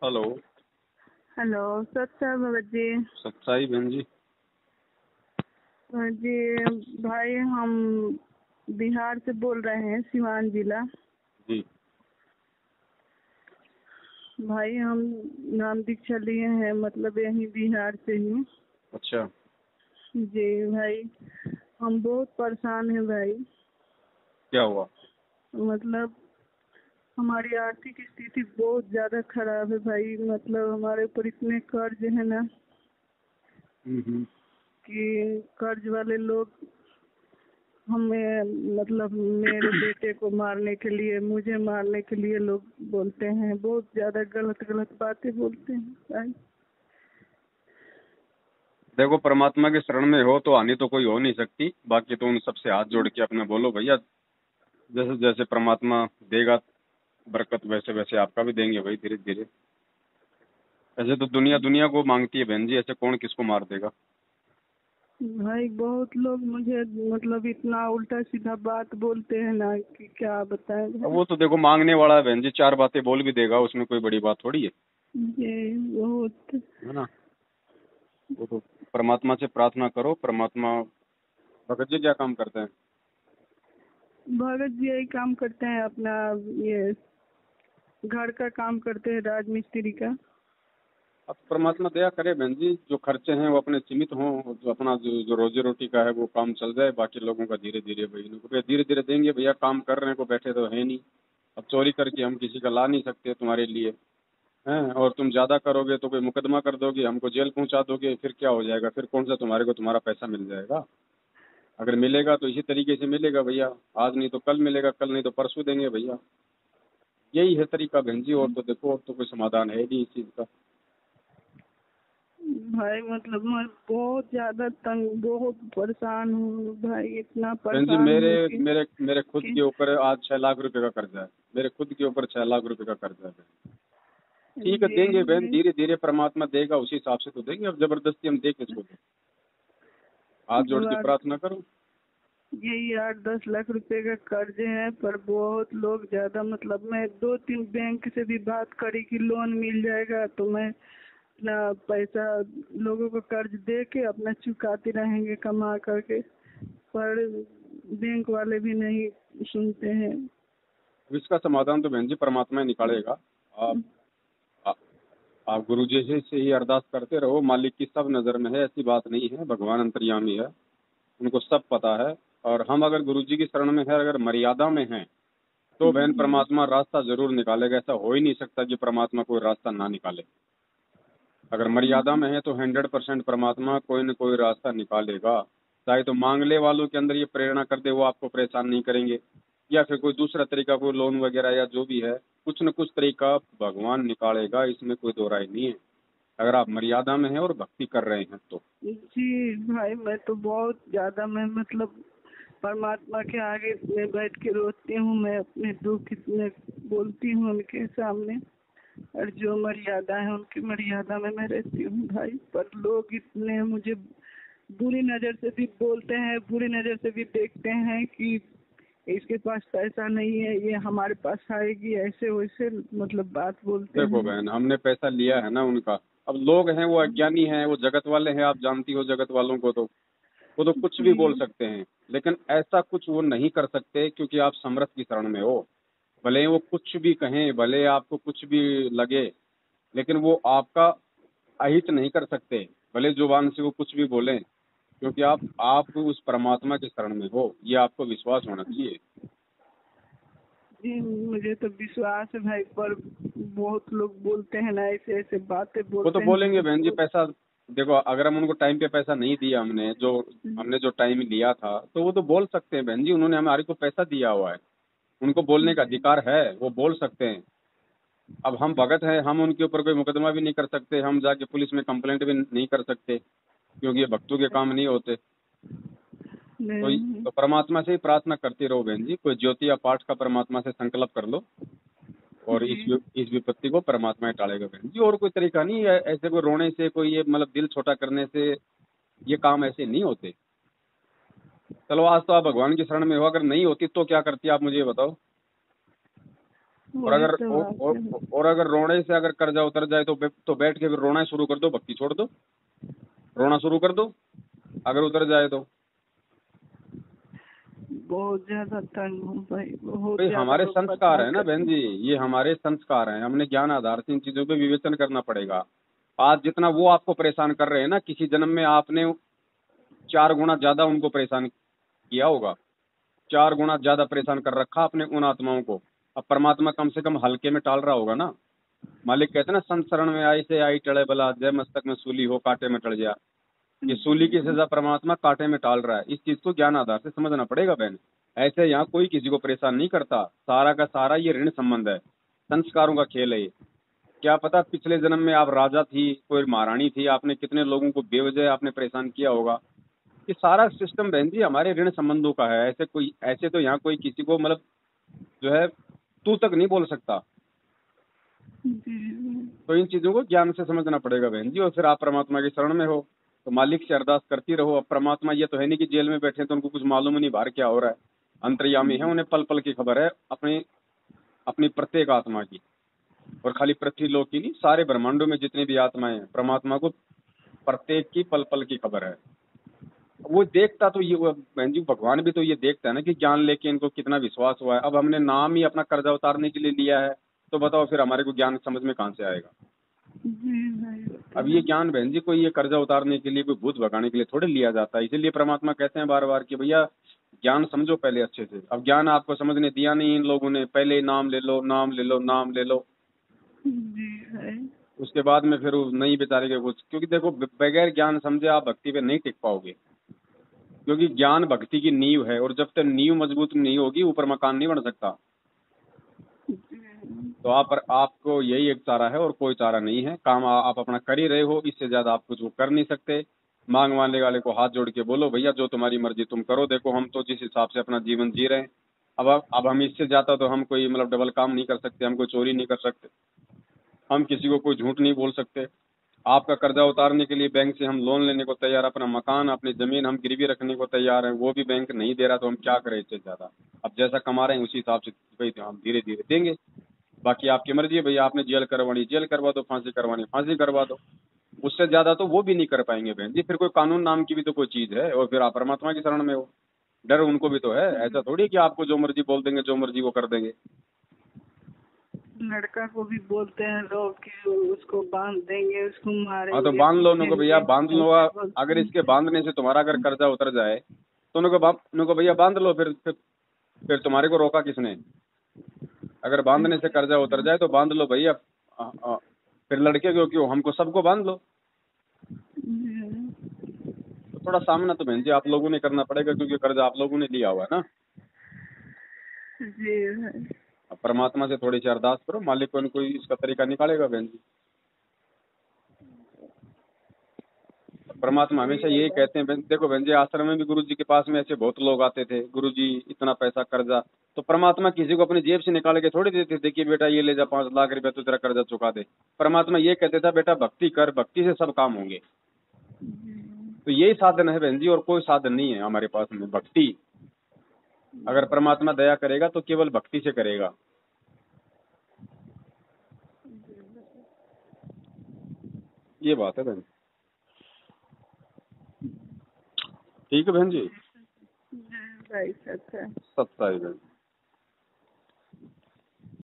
Hello. Hello, सच्चा भगत जी। सच्चाई बहन जी। जी भाई, हम बिहार से बोल रहे हैं, सिवान जिला। जी। भाई हम नाम दीक्षा लिए हैं, मतलब यहीं बिहार से ही। अच्छा। जी भाई, हम बहुत परेशान हैं भाई। क्या हुआ? मतलब हमारी आर्थिक स्थिति बहुत ज़्यादा खराब है भाई। मतलब हमारे ऊपर इतने कर्ज है ना कि कर्ज वाले लोग हमें, मतलब मेरे बेटे को मारने के लिए, मुझे मारने के लिए लोग बोलते हैं। बहुत ज़्यादा गलत गलत बातें बोलते हैं भाई। देखो, परमात्मा के शरण में हो तो हानि तो कोई हो नहीं सकती। बाकी तो उन सबसे हाथ जोड़ के अपना बोलो भैया, जैसे जैसे परमात्मा देगा बरकत, वैसे वैसे आपका भी देंगे भाई, धीरे धीरे। ऐसे तो दुनिया दुनिया को मांगती है बहन जी, ऐसे कौन किसको मार देगा। भाई बहुत लोग मुझे मतलब इतना उल्टा सीधा बात बोलते हैं ना कि क्या बताएं अब भाई। वो तो देखो, मांगने वाला है बहन जी, चार बातें बोल भी देगा, उसमें कोई बड़ी बात थोड़ी है। ये बहुत। है ना। वो तो परमात्मा से प्रार्थना करो। परमात्मा। भगत जी क्या काम करते हैं? भगत जी यही काम करते हैं, अपना ये घर का काम करते हैं, राजमिस्त्री का। अब परमात्मा दया करे बहन जी, जो खर्चे हैं वो अपने सीमित हों, जो अपना जो रोजी रोटी का है वो काम चल जाए। बाकी लोगों का धीरे धीरे भाई, इनको धीरे धीरे देंगे भैया। काम कर रहे हैं, को बैठे तो है नहीं। अब चोरी करके हम किसी का ला नहीं सकते तुम्हारे लिए। हैं, और तुम ज्यादा करोगे तो कोई मुकदमा कर दोगे, हमको जेल पहुंचा दोगे, फिर क्या हो जाएगा? फिर कौन सा तुम्हारे को तुम्हारा पैसा मिल जाएगा? अगर मिलेगा तो इसी तरीके से मिलेगा भैया। आज नहीं तो कल मिलेगा, कल नहीं तो परसों देंगे भैया। यही है तरीका बहन जी। और तो देखो, और तो कोई समाधान है नहीं इस चीज का। भाई मतलब मैं बहुत ज्यादा तंग, बहुत परेशान हूँ भाई। इतना बहन जी, परेशान मेरे हूँ कि मेरे मेरे खुद कि के ऊपर आज 6 लाख रुपए का कर्जा है। मेरे खुद के ऊपर 6 लाख रुपए का कर्जा है बहन। ठीक है, देंगे बहन, जी धीरे धीरे परमात्मा देगा, उसी हिसाब से तो देंगे। अब जबरदस्ती हम दे किसको दें? हाथ जोड़ के प्रार्थना करो। यही 8-10 लाख रुपए का कर्ज है। पर बहुत लोग ज्यादा, मतलब मैं 2-3 बैंक से भी बात करी कि लोन मिल जाएगा तो मैं अपना पैसा लोगों को कर्ज दे के अपना चुकाते रहेंगे कमा करके। पर बैंक वाले भी नहीं सुनते हैं। अब इसका समाधान तो बहन जी परमात्मा ही निकालेगा। आप आ- आप गुरु जी से ही अरदास करते रहो। मालिक की सब नज़र में है, ऐसी बात नहीं है। भगवान अंतर्यामी है, उनको सब पता है। और हम अगर गुरु जी की शरण में है, अगर मर्यादा में हैं, तो बहन परमात्मा रास्ता जरूर निकालेगा। ऐसा हो ही नहीं सकता कि परमात्मा कोई रास्ता ना निकाले। अगर मर्यादा में है तो 100% परमात्मा कोई न कोई रास्ता निकालेगा। चाहे तो मांगने वालों के अंदर ये प्रेरणा कर दे, वो आपको परेशान नहीं करेंगे, या फिर कोई दूसरा तरीका, कोई लोन वगैरह या जो भी है, कुछ न कुछ तरीका भगवान निकालेगा। इसमें कोई दो राय नहीं है, अगर आप मर्यादा में हैं और भक्ति कर रहे हैं तो। जी भाई, मैं तो बहुत ज्यादा, मैं मतलब परमात्मा के आगे मैं बैठ के रोती हूँ। मैं अपने दुख इतने बोलती हूँ उनके सामने, और जो मर्यादा है उनकी मर्यादा में मैं रहती हूँ भाई। पर लोग इतने मुझे बुरी नज़र से भी बोलते हैं, बुरी नज़र से भी देखते हैं कि इसके पास पैसा नहीं है, ये हमारे पास आएगी, ऐसे वैसे मतलब बात बोलते देखो हैं। बहन, हमने पैसा लिया है ना उनका। अब लोग हैं वो अज्ञानी हैं, वो जगत वाले हैं, आप जानती हो जगत वालों को तो। वो तो कुछ भी बोल जी सकते हैं, लेकिन ऐसा कुछ वो नहीं कर सकते, क्योंकि आप समर्थ की शरण में हो। भले ही वो कुछ भी कहें, भले आपको कुछ भी लगे, लेकिन वो आपका अहित नहीं कर सकते। भले जुबान से वो कुछ भी बोलें, क्योंकि आप उस परमात्मा के शरण में हो, ये आपको विश्वास होना चाहिए। जी, मुझे तो विश्वास है भाई, पर बहुत लोग बोलते हैं ना, ऐसे ऐसे बातें वो तो बोलते हैं, बोलेंगे मुझे बहन जी। बहुत। पैसा देखो, अगर हम उनको टाइम पे पैसा नहीं दिया, हमने जो टाइम लिया था, तो वो तो बोल सकते हैं बहन जी। उन्होंने हमारे को पैसा दिया हुआ है, उनको बोलने का अधिकार है, वो बोल सकते हैं। अब हम भगत हैं, हम उनके ऊपर कोई मुकदमा भी नहीं कर सकते, हम जाके पुलिस में कंप्लेंट भी नहीं कर सकते, क्योंकि ये भक्तों के काम नहीं होते। नहीं, तो परमात्मा से ही प्रार्थना करते रहो बहन जी। कोई ज्योति या पाठ का परमात्मा से संकल्प कर लो, और जी इस विपत्ति को परमात्मा ही टालेगा बहन जी। और कोई तरीका नहीं है। ऐसे कोई रोने से, कोई ये मतलब दिल छोटा करने से ये काम ऐसे नहीं होते। चलो, आज तो आप भगवान की शरण में हो, अगर नहीं होती तो क्या करती आप, मुझे ये बताओ। और अगर वही तो बात है। और अगर रोने से अगर कर्जा उतर जाए तो बैठ के फिर रोना शुरू कर दो, भक्ति छोड़ दो, रोना शुरू कर दो अगर उतर जाए तो। बहुत ज्यादा तंग हूँ भाई, बहुत भाई ज्यादा हमारे लोग संस्कार बर्दाश्त है ना करते बहन जी, ये हमारे संस्कार हैं, हमने ज्ञान आधार से इन चीजों पे विवेचन करना पड़ेगा। आज जितना वो आपको परेशान कर रहे हैं ना, किसी जन्म में आपने 4 गुना ज्यादा उनको परेशान किया होगा, 4 गुना ज्यादा परेशान कर रखा आपने उन आत्माओं को। अब परमात्मा कम से कम हल्के में टाल रहा होगा ना। मालिक कहते हैं ना, संत शरण में आई से आई टले बला, जय मस्तक में सूली हो कांटे में टल गया। ये सूली की सजा परमात्मा कांटे में टाल रहा है, इस चीज को ज्ञान आधार से समझना पड़ेगा बहन। ऐसे यहाँ कोई किसी को परेशान नहीं करता, सारा का सारा ये ऋण संबंध है, संस्कारों का खेल है ये। क्या पता पिछले जन्म में आप राजा थी, कोई महारानी थी, आपने कितने लोगों को बेवजह आपने परेशान किया होगा। ये सारा सिस्टम बहन जी हमारे ऋण संबंधों का है। ऐसे तो यहाँ कोई किसी को मतलब जो है तू तक नहीं बोल सकता। तो इन चीजों को ज्ञान से समझना पड़ेगा बहन जी, और फिर आप परमात्मा की शरण में हो तो मालिक से अरदास करती रहो। अब परमात्मा ये तो है नहीं कि जेल में बैठे तो उनको कुछ मालूम नहीं बाहर क्या हो रहा है, अंतर्यामी है, उन्हें पल पल की खबर है अपनी अपनी प्रत्येक आत्मा की। और खाली पृथ्वी लोक की नहीं, सारे ब्रह्मांडों में जितनी भी आत्माएं हैं, परमात्मा को प्रत्येक की पल पल की खबर है। वो देखता तो ये बहन जी, भगवान भी तो ये देखता है ना कि ज्ञान लेके इनको कितना विश्वास हुआ है। अब हमने नाम ही अपना कर्जा उतारने के लिए लिया है, तो बताओ फिर हमारे को ज्ञान समझ में कहाँ से आएगा। अब ये ज्ञान बहन जी कोई ये कर्जा उतारने के लिए, कोई भूत भगाने के लिए थोड़े लिया जाता है। इसीलिए परमात्मा कहते हैं बार बार कि भैया ज्ञान समझो पहले अच्छे से। अब ज्ञान आपको समझने दिया नहीं इन लोगों ने, पहले ही नाम ले लो नाम ले लो नाम ले लो, उसके बाद में फिर नहीं बेचारे के कुछ। क्योंकि देखो बगैर ज्ञान समझे आप भक्ति पे नहीं टिक पाओगे, क्योंकि ज्ञान भक्ति की नींव है, और जब तक नींव मजबूत नहीं होगी ऊपर मकान नहीं बन सकता। तो आपको यही एक चारा है और कोई चारा नहीं है। काम आप अपना कर ही रहे हो, इससे ज्यादा आप कुछ कर नहीं सकते। मांग वाले वाले को हाथ जोड़ के बोलो भैया जो तुम्हारी मर्जी तुम करो। देखो हम तो जिस हिसाब से अपना जीवन जी रहे हैं, अब हम इससे ज्यादा तो हम कोई मतलब डबल काम नहीं कर सकते, हम कोई चोरी नहीं कर सकते, हम किसी को कोई झूठ नहीं बोल सकते। आपका कर्जा उतारने के लिए बैंक से हम लोन लेने को तैयार, अपना मकान अपनी जमीन हम गिरवी रखने को तैयार हैं, वो भी बैंक नहीं दे रहा तो हम क्या करें इससे ज्यादा। अब जैसा कमा रहे हैं उसी हिसाब से भाई हम धीरे धीरे देंगे। बाकी आपकी मर्जी है भैया, आपने जेल करवानी जेल करवा दो, फांसी करवानी फांसी करवा दो। उससे ज्यादा तो वो भी नहीं कर पाएंगे बहन जी। फिर कोई कानून नाम की भी तो कोई चीज है, और फिर आप परमात्मा की शरण में हो। डर उनको भी तो है, ऐसा थोड़ी कि आपको जो मर्जी बोल देंगे जो मर्जी वो कर देंगे। लड़का को भी बोलते हैं लोग कि उसको बांध देंगे, उसको मारेंगे। हाँ तो बांध लो उनको भैया, बांध लो। अगर इसके बांधने से तुम्हारा अगर कर्जा उतर जाए तो उनको भैया बांध लो। फिर तुम्हारे को रोका किसने। अगर बांधने से कर्जा उतर जाए तो बांध लो भैया। फिर लड़के क्यों, हमको सबको बांध लो। तो थोड़ा सामना तो बहन जी आप लोगों ने करना पड़ेगा, क्योंकि कर्जा आप लोगों ने लिया हुआ है ना। अब परमात्मा से थोड़ी सी अरदास करो, मालिक को कोई इसका तरीका निकालेगा बहन जी। परमात्मा हमेशा यही कहते हैं देखो बहन जी, आश्रम में भी गुरु जी के पास में ऐसे बहुत लोग आते थे, गुरु जी इतना पैसा कर्जा, तो परमात्मा किसी को अपनी जेब से निकाल के थोड़ी देते थे कि बेटा ये ले जा 5 लाख रुपया तो तेरा कर्जा चुका दे। परमात्मा ये कहते था बेटा भक्ति कर, भक्ति से सब काम होंगे। तो यही साधन है बहन जी, और कोई साधन नहीं है हमारे पास में। भक्ति अगर परमात्मा दया करेगा तो केवल भक्ति से करेगा। ये बात है बहन। ठीक है बहन जी, भाई सच्चा सच्चाई बहन।